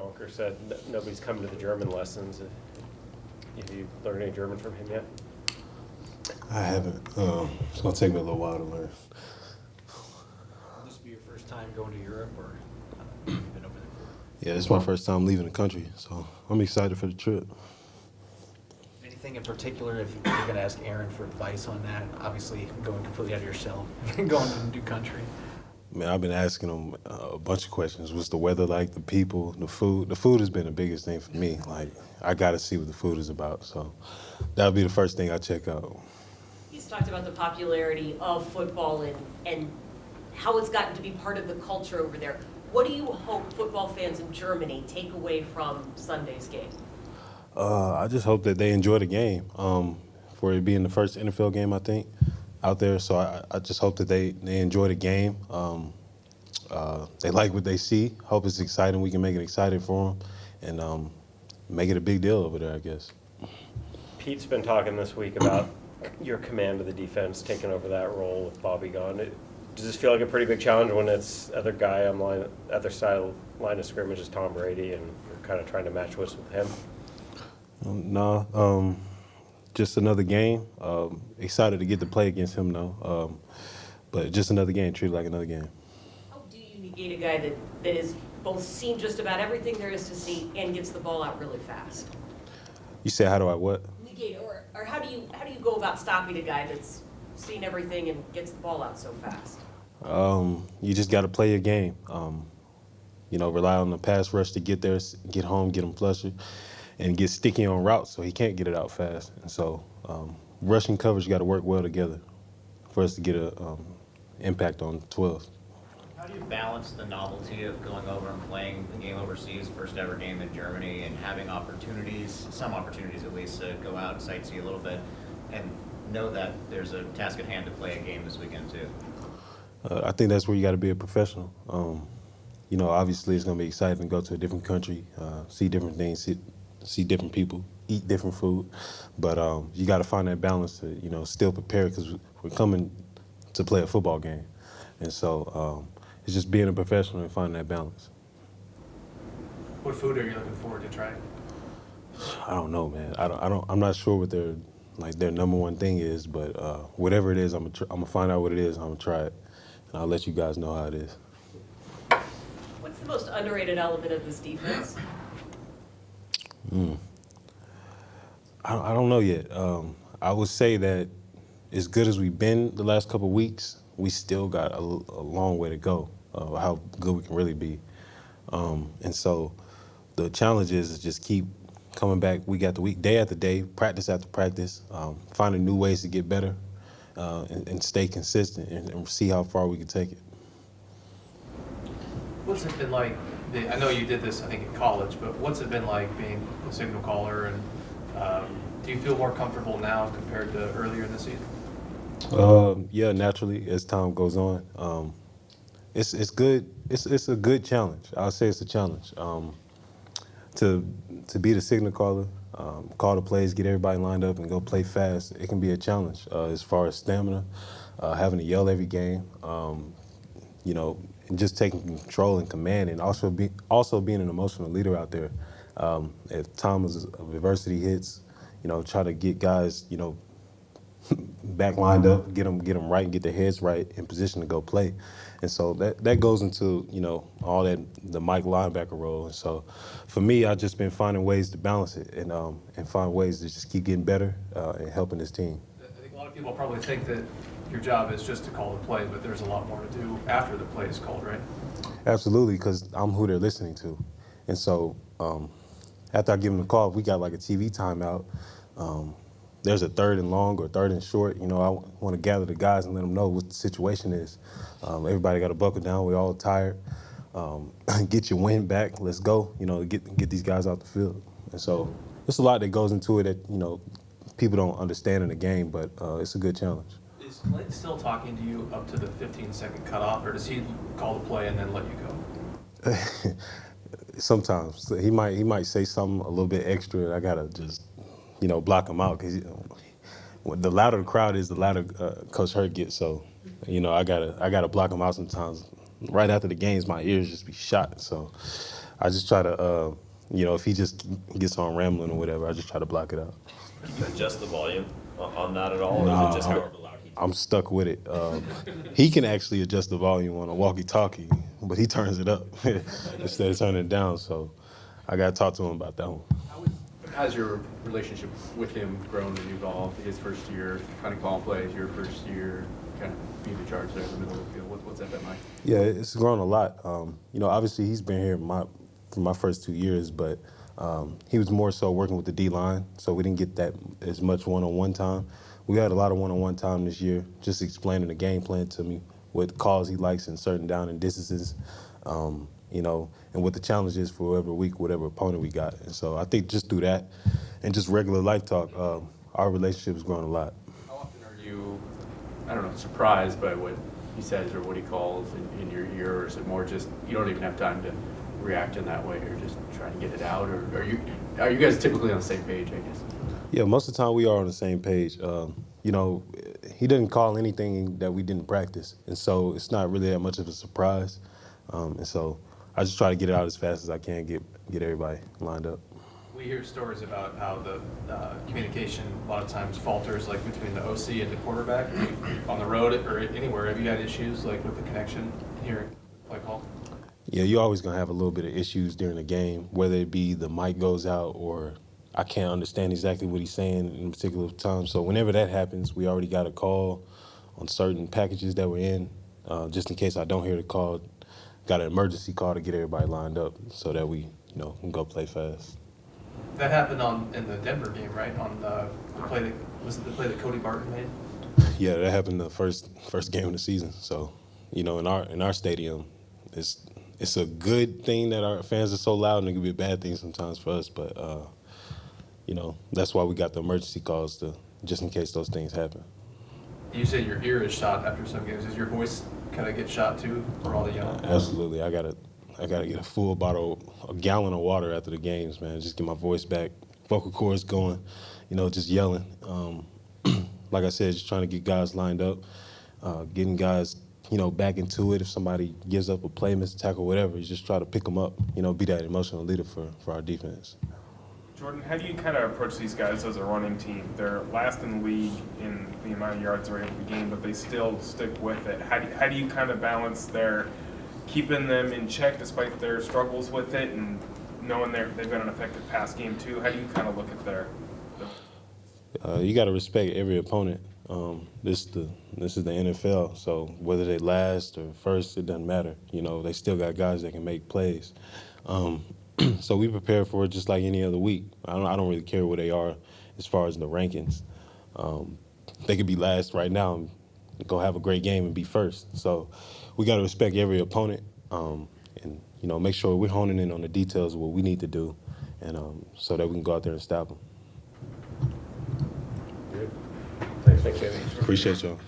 Jonker said nobody's coming to the German lessons. Have you learned any German from him yet? I haven't. It's gonna take me a little while to learn. Will this be your first time going to Europe, or been over there before? Yeah, it's my first time leaving the country, so I'm excited for the trip. Anything in particular, if you're going to ask Aaron for advice on that? Obviously, going completely out of yourself, going to a new country. Man, I've been asking him a bunch of questions. What's the weather like? The people, the food. The food has been the biggest thing for me. Like, I got to see what the food is about. So that'll be the first thing I check out. He's talked about the popularity of football and how it's gotten to be part of the culture over there. What do you hope football fans in Germany take away from Sunday's game? I just hope that they enjoy the game. For it being the first NFL game, I think, out there. So I just hope that they enjoy the game. They like what they see. Hope it's exciting. We can make it exciting for them and make it a big deal over there, I guess. Pete's been talking this week about your command of the defense, taking over that role with Bobby gone. Does this feel like a pretty big challenge when it's other side of the line of scrimmage is Tom Brady, and you're kind of trying to match wits with him? No, just another game. Excited to get to play against him, though. But just another game, treat it like another game. How do you negate a guy that has both seen just about everything there is to see and gets the ball out really fast? You said, how do I what? Negate, or how do you go about stopping a guy that's seen everything and gets the ball out so fast? You just got to play your game. Rely on the pass rush to get there, get home, get him flushed, and get sticky on routes so he can't get it out fast. And so rushing coverage got to work well together for us to get a impact on 12. How do you balance the novelty of going over and playing the game overseas, first ever game in Germany, and having some opportunities at least, to go out and sightsee a little bit, and know that there's a task at hand to play a game this weekend too? I think that's where you got to be a professional. Obviously it's going to be exciting to go to a different country, see different things, see different people, eat different food. But you got to find that balance to, still prepare, because we're coming to play a football game. And so it's just being a professional and finding that balance. What food are you looking forward to trying? I don't know, man. I'm not sure what their number one thing is, but whatever it is, I'm gonna find out what it is. I'm gonna try it, and I'll let you guys know how it is. What's the most underrated element of this defense? I don't know yet. I would say that as good as we've been the last couple of weeks, we still got a long way to go, how good we can really be. And so the challenge is just keep coming back week after week, day after day, practice after practice, finding new ways to get better and stay consistent and see how far we can take it. What's it been like? I know you did this, I think, in college, but what's it been like being a signal caller? And do you feel more comfortable now compared to earlier in the season? Yeah, naturally, as time goes on. It's good. It's a good challenge. I'll say it's a challenge. To be the signal caller, call the plays, get everybody lined up, and go play fast, it can be a challenge as far as stamina, having to yell every game, and just taking control and command, and also being an emotional leader out there. If times of adversity hits, try to get guys, back lined up, get them right, get their heads right in position to go play. And so that goes into, all that, the Mike linebacker role. And so for me, I've just been finding ways to balance it and find ways to just keep getting better and helping this team. I think a lot of people probably think that your job is just to call the play, but there's a lot more to do after the play is called, right? Absolutely, because I'm who they're listening to. And so after I give them the call, if we got like a TV timeout, there's a third and long or third and short, I want to gather the guys and let them know what the situation is. Everybody got to buckle down. We're all tired. Get your wind back. Let's go, get these guys out the field. And so there's a lot that goes into it that, people don't understand in the game, but it's a good challenge. Is Clint still talking to you up to the 15-second cutoff, or does he call the play and then let you go? Sometimes. He might say something a little bit extra, and I got to just block him out, because the louder the crowd is, the louder Coach Hurt gets. So, I gotta block him out sometimes. Right after the games, my ears just be shot. So, I just try to, if he just gets on rambling or whatever, I just try to block it out. Can you adjust the volume on that at all, or Nah, is it just however loud he I'm stuck with it. He can actually adjust the volume on a walkie-talkie, but he turns it up instead of turning it down. So I got to talk to him about that one. How's your relationship with him grown and evolved? His first year, kind of calling plays, your first year, kind of being in charge there in the middle of the field. What's that been like? Yeah, it's grown a lot. Obviously he's been here for my first 2 years, but he was more so working with the D-line, so we didn't get that as much one-on-one time. We had a lot of one-on-one time this year, just explaining the game plan to me, what calls he likes in certain down and distances, and what the challenge is for whatever week, whatever opponent we got. And so I think just through that and just regular life talk, our relationship has grown a lot. How often are you, I don't know, surprised by what he says or what he calls in your ear, or is it more just you don't even have time to react in that way, or just trying to get it out, or are you guys typically on the same page, I guess? Yeah, most of the time we are on the same page. He didn't call anything that we didn't practice, and so it's not really that much of a surprise. And so I just try to get it out as fast as I can, get everybody lined up. We hear stories about how the communication a lot of times falters, like between the OC and the quarterback on the road or anywhere. Have you had issues like with the connection here, play call? Yeah, you're always gonna have a little bit of issues during the game, whether it be the mic goes out or I can't understand exactly what he's saying in a particular time. So whenever that happens, we already got a call on certain packages that we're in, just in case I don't hear the call. Got an emergency call to get everybody lined up so that we, can go play fast. That happened in the Denver game, right? On the play the play that Cody Barton made? Yeah, that happened the first game of the season. So, in our stadium, it's a good thing that our fans are so loud, and it can be a bad thing sometimes for us. But that's why we got the emergency calls just in case those things happen. You say your ear is shot after some games. Does your voice kind of get shot too for all the yelling? Absolutely, I gotta get a full bottle, a gallon of water after the games, man. Just get my voice back, vocal cords going, just yelling. Like I said, just trying to get guys lined up, getting guys, back into it. If somebody gives up a play, missed a tackle, whatever, you just try to pick them up, be that emotional leader for our defense. Jordyn, how do you kind of approach these guys as a running team? They're last in the league in the amount of yards they're able to gain, but they still stick with it. How do you kind of balance their keeping them in check despite their struggles with it, and knowing they've got an effective pass game too? How do you kind of look at their You got to respect every opponent. This is the NFL, so whether they last or first, it doesn't matter. They still got guys that can make plays. So we prepare for it just like any other week. I don't really care where they are as far as the rankings. They could be last right now and go have a great game and be first. So we got to respect every opponent and make sure we're honing in on the details of what we need to do, and so that we can go out there and stop them. Good. Thanks, Andy. Appreciate y'all.